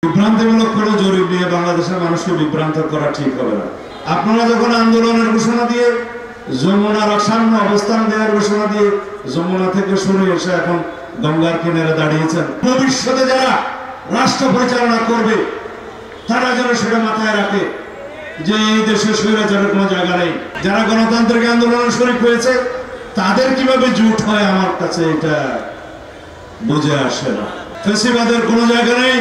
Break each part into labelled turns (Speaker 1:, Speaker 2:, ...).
Speaker 1: বিভ্রান্তিমূলক কোনো জরিপ নিয়ে বাংলাদেশের মানুষকে বিভ্রান্ত করা ঠিক হবে না। আপনারা যখন আন্দোলনের ঘোষণা দিয়ে যমুনার সামনে অবস্থান দেওয়ার ঘোষণা দিয়ে যমুনা থেকে সরে এসে এখন গঙ্গার কিনারে দাঁড়িয়েছেন, ভবিষ্যতে যারা রাষ্ট্র পরিচালনা করবে তারা যেন সেটা মাথায় রাখে যে এই দেশে স্বৈরাচারের কোনো জায়গা নেই। যারা গণতান্ত্রিক আন্দোলনে শরীক হয়েছে তাদের কিভাবে জুট হয় আমার কাছে এটা বুঝে আসে না। ফ্যাসিবাদের কোনো জায়গা নেই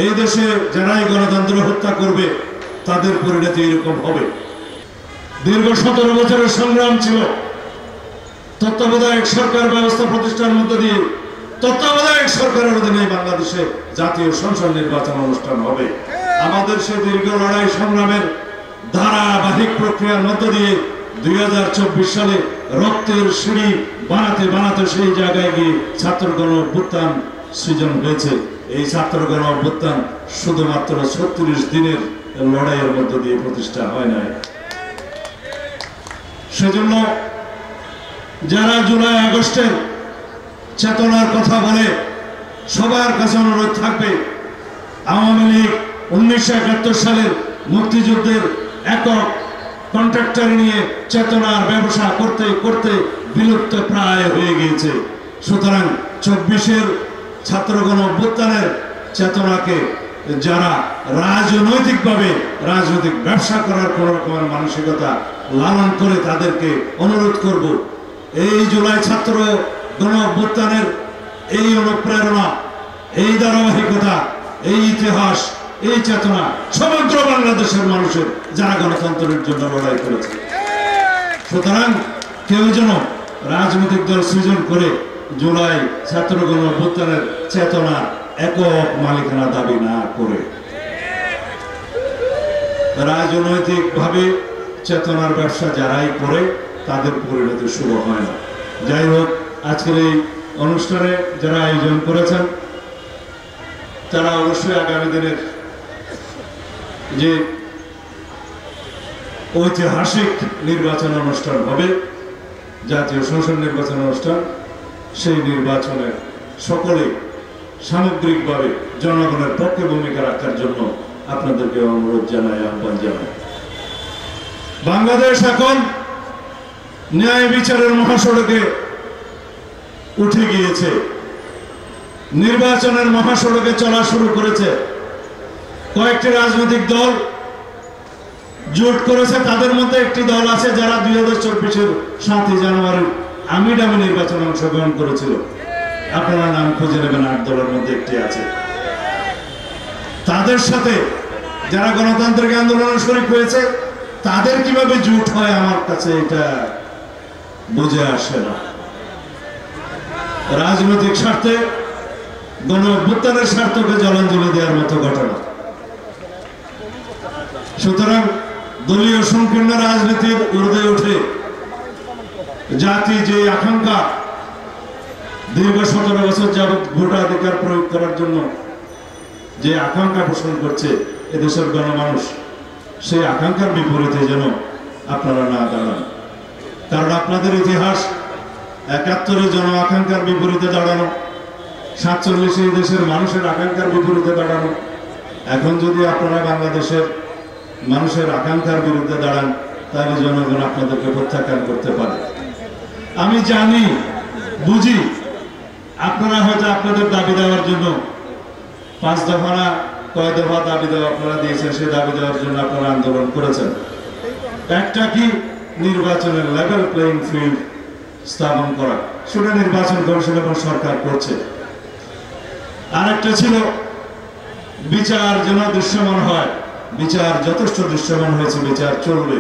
Speaker 1: এই দেশে। যারাই গণতন্ত্র হত্যা করবে তাদের পরিণতি এরকম হবে। দীর্ঘ 17 বছরের সংগ্রাম ছিল তত্ত্বাবধায়ক সরকার ব্যবস্থা প্রতিষ্ঠার মধ্য দিয়ে। তত্ত্বাবধায়ক সরকারের অধীনে বাংলাদেশে জাতীয় সংসদ নির্বাচন অনুষ্ঠান হবে। আমাদের সে দীর্ঘ লড়াই সংগ্রামের ধারাবাহিক প্রক্রিয়ার মধ্য দিয়ে 2024 সালে রক্তের সিঁড়ি বানাতে বানাতে সেই জায়গায় গিয়ে ছাত্র গণ অভ্যুত্থান সৃজন হয়েছে। এই ছাত্র গণ অভ্যুত্থান শুধুমাত্র 36 দিনের লড়াইয়ের মধ্য দিয়ে প্রতিষ্ঠা হয় নাই। সেজন্য যারা জুলাই আগস্টের চেতনার কথা বলে সবার কাছে অনুরোধ থাকবে, আওয়ামী লীগ 1971 সালের মুক্তিযুদ্ধের একক কন্ট্রাক্টর নিয়ে চেতনার ব্যবসা করতে করতে বিলুপ্ত প্রায় হয়ে গিয়েছে। সুতরাং 24-এর ছাত্রগণ অভ্যুত্থানের চেতনাকে যারা রাজনৈতিকভাবে রাজনৈতিক ব্যবসা করার কোন রকমের মানসিকতা লালন করে তাদেরকে অনুরোধ করব, এই জুলাই ছাত্র গণ অভ্যুত্থানের এই অনুপ্রেরণা, এই ধারাবাহিকতা, এই ইতিহাস, এই চেতনা সমগ্র বাংলাদেশের মানুষের যারা গণতন্ত্রের জন্য লড়াই করেছে। সুতরাং কেউ যেন রাজনৈতিক দল সৃজন করে জুলাই ছাত্র গণ অভ্যুত্থানের চেতনা একক মালিকানা দাবি না করে। রাজনৈতিক ভাবে চেতনার ব্যবসা যারাই করে তাদের পরিণতি শুভ হয় না। যাই হোক, আজকের এই অনুষ্ঠানে যারা আয়োজন করেছেন তারা অবশ্যই আগামী দিনের যে ঐতিহাসিক নির্বাচন অনুষ্ঠান হবে, জাতীয় সংসদ নির্বাচন অনুষ্ঠান, সেই নির্বাচনে সকলে সামগ্রিকভাবে জনগণের পক্ষে ভূমিকা রাখার জন্য আপনাদেরকে অনুরোধ জানাই, আহ্বান জানাই। বাংলাদেশ এখন ন্যায় বিচারের মহাসড়কে উঠে গিয়েছে, নির্বাচনের মহাসড়কে চলা শুরু করেছে। কয়েকটি রাজনৈতিক দল জোট করেছে, তাদের মধ্যে একটি দল আছে যারা 2024-এর 7 জানুয়ারি আমিডামি নির্বাচনে অংশগ্রহণ করেছিল। আপনারা নাম খুঁজে নেবেন, 8 দলের মধ্যে একটি আছে। তাদের সাথে যারা গণতান্ত্রিক আন্দোলনে শরীক হয়েছে তাদের কিভাবে জোট হয় আমার কাছে এটা বুঝে আসে না। রাজনৈতিক স্বার্থে গণ অভ্যুত্থানের স্বার্থকে জলাঞ্জলি দেওয়ার মতো ঘটনা। সুতরাং দলীয় সংকীর্ণ রাজনীতির ঊর্ধ্বে উঠে জাতি যে আকাঙ্ক্ষা দীর্ঘ 17 বছর যাবৎ ভোটাধিকার প্রয়োগ করার জন্য যে আকাঙ্ক্ষা পোষণ করছে এদেশের গণমানুষ, সেই আকাঙ্ক্ষার বিপরীতে যেন আপনারা না দাঁড়ান। কারণ আপনাদের ইতিহাস 71-এ জন আকাঙ্ক্ষার বিপরীতে দাঁড়ানো, 47-এ দেশের মানুষের আকাঙ্ক্ষার বিপরীতে দাঁড়ানো। এখন যদি আপনারা বাংলাদেশের মানুষের আকাঙ্ক্ষার বিরুদ্ধে দাঁড়ান তাহলে জনগণ আপনাদেরকে প্রত্যাখ্যান করতে পারে। আমি জানি, বুঝি, আপনারা হয়তো আপনাদের দাবি দেওয়ার জন্য 5 দফা না কয় দফা দাবি দেওয়া আপনারা দিয়েছেন, সেই দাবি দেওয়ার জন্য আপনারা আন্দোলন করেছেন। একটা কি নির্বাচনের লেভেল প্লেইং ফিল্ড স্থাপন করা, সেটা নির্বাচন কমিশন এবং সরকার করছে। আরেকটা ছিল বিচার যেন দৃশ্যমান হয়। বিচার যথেষ্ট দৃশ্যমান হয়েছে, বিচার চলবে,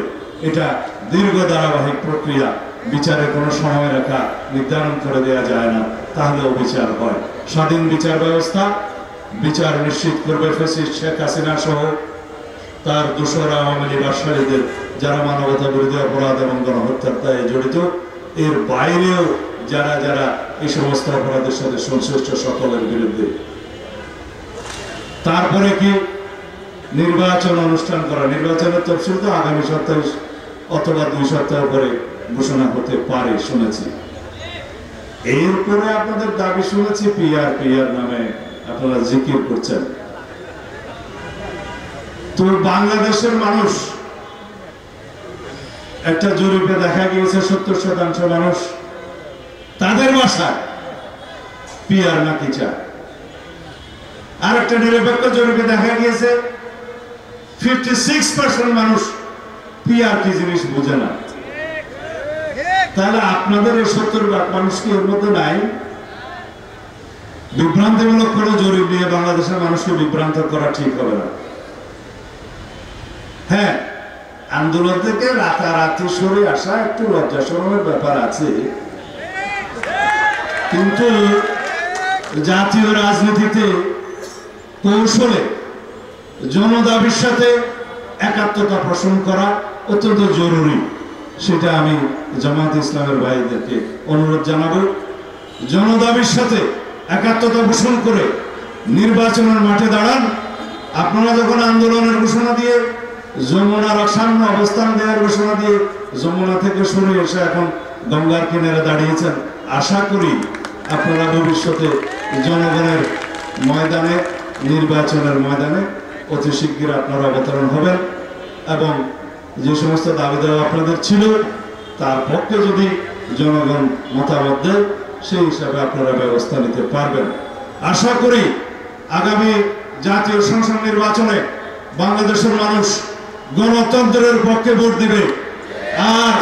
Speaker 1: এটা দীর্ঘ ধারাবাহিক প্রক্রিয়া। বিচারে কোনো সময় রেখা নির্ধারণ করে দেওয়া যায় না, তাহলেও বিচার হয়। স্বাধীন বিচার ব্যবস্থা বিচার নিশ্চিত করবে ফ্যাসিস্ট শেখ হাসিনা সহ তার দোসরা আওয়ামী লীগ আশ্রয়ীদের যারা মানবতা বিরোধী অপরাধ এবং গণহত্যার দায়ে জড়িত, এর বাইরেও যারা যারা এই সমস্ত অপরাধের সাথে সংশ্লিষ্ট সকলের বিরুদ্ধে। তারপরে কি নির্বাচন অনুষ্ঠান করা, নির্বাচনের তফসিল তো আগামী সপ্তাহে অথবা 2 সপ্তাহ পরে ঘোষণা হতে পারে শুনেছি। এরপরে আপনাদের দাবি শুনেছি পিআর নামে আপনারা জিকির করছেন। তো বাংলাদেশের মানুষ, একটা জরিপে দেখা গিয়েছে 70% মানুষ তাদের ভাষায় পিয়ার নাকি চায়। আর একটা নিরপেক্ষ জরিপে দেখা গিয়েছে 56% মানুষ পিয়ার কি জিনিস বোঝে না। তাহলে আপনাদের এই 70% মানুষ কি এর মধ্যে নাই? বিভ্রান্তিমূলক কোনো জরিপ নিয়ে বাংলাদেশের মানুষকে বিভ্রান্ত করা ঠিক হবে না। হ্যাঁ, আন্দোলন থেকে রাতারাতি সরে আসা একটু লজ্জা শরমের ব্যাপার আছে, কিন্তু জাতীয় রাজনীতিতে কৌশলে জনদাবির সাথে একাত্মতা পোষণ করা অত্যন্ত জরুরি। সেটা আমি জামায়াতে ইসলামের ভাইদেরকে অনুরোধ জানাবো, জনদাবির সাথে একাত্মতা পোষণ করে নির্বাচনের মাঠে দাঁড়ান। আপনারা যখন আন্দোলনের ঘোষণা দিয়ে যমুনার সামনে অবস্থান দেওয়ার ঘোষণা দিয়ে যমুনা থেকে সরে এসে এখন গঙ্গার কিনারে দাঁড়িয়েছেন, আশা করি আপনারা ভবিষ্যতে জনগণের ময়দানে, নির্বাচনের ময়দানে অতি শীঘ্র আপনারা অবতরণ হবেন এবং যে সমস্ত দাবি দেওয়া আপনাদের ছিল তার পক্ষে যদি জনগণ মতামত দেয় সেই হিসাবে আপনারা ব্যবস্থা নিতে পারবেন। আশা করি আগামী জাতীয় সংসদ নির্বাচনে বাংলাদেশের মানুষ গণতন্ত্রের পক্ষে ভোট দিবে। আর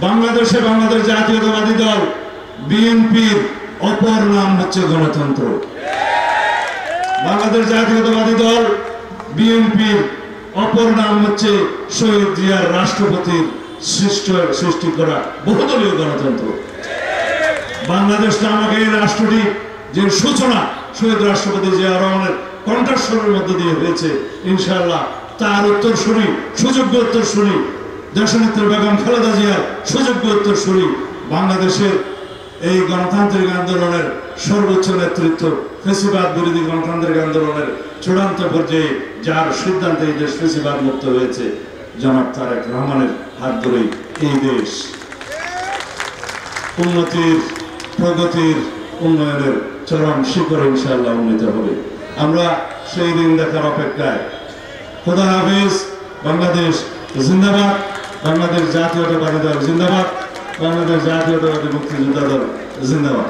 Speaker 1: বাংলাদেশে বাংলাদেশ জাতীয়তাবাদী দল বিএনপির অপর নাম হচ্ছে গণতন্ত্র। বাংলাদেশ জাতীয়তাবাদী দল বিএনপির অপর নাম হচ্ছে শহীদ জিয়ার রাষ্ট্রপতির সৃষ্টি করা বহুদলীয় গণতন্ত্র। বাংলাদেশ নামক এই রাষ্ট্রটি যে সূচনা শহীদ রাষ্ট্রপতি জিয়া রহমানের কণ্ঠস্বরের মধ্য দিয়ে হয়েছে, ইনশাআল্লাহ তার উত্তরসূরি, সুযোগ্য উত্তরসূরি দেশনেত্রী বেগম খালেদা জিয়ার সুযোগ্য উত্তরসূরি বাংলাদেশের এই গণতান্ত্রিক আন্দোলনের সর্বোচ্চ নেতৃত্ব, ফেসিবাদ বিরোধী গণতান্ত্রিক আন্দোলনের চূড়ান্ত পর্যায়ে যার সিদ্ধান্তে এই দেশ ফেসিবাদ মুক্ত হয়েছে, জনাব তারেক রহমানের হাত ধরেই এই দেশ উন্নতির, প্রগতির, উন্নয়নের চরম শিখরে ইনশাআল্লাহ উন্নীত হবে। আমরা সেই দিন দেখার অপেক্ষায়। খোদা হাফেজ। বাংলাদেশ জিন্দাবাদ। বাংলাদেশ জাতীয়তাবাদী দল জিন্দাবাদ। বাংলাদেশ জাতীয়তাবাদী মুক্তিযোদ্ধা দল জিন্দাবাদ।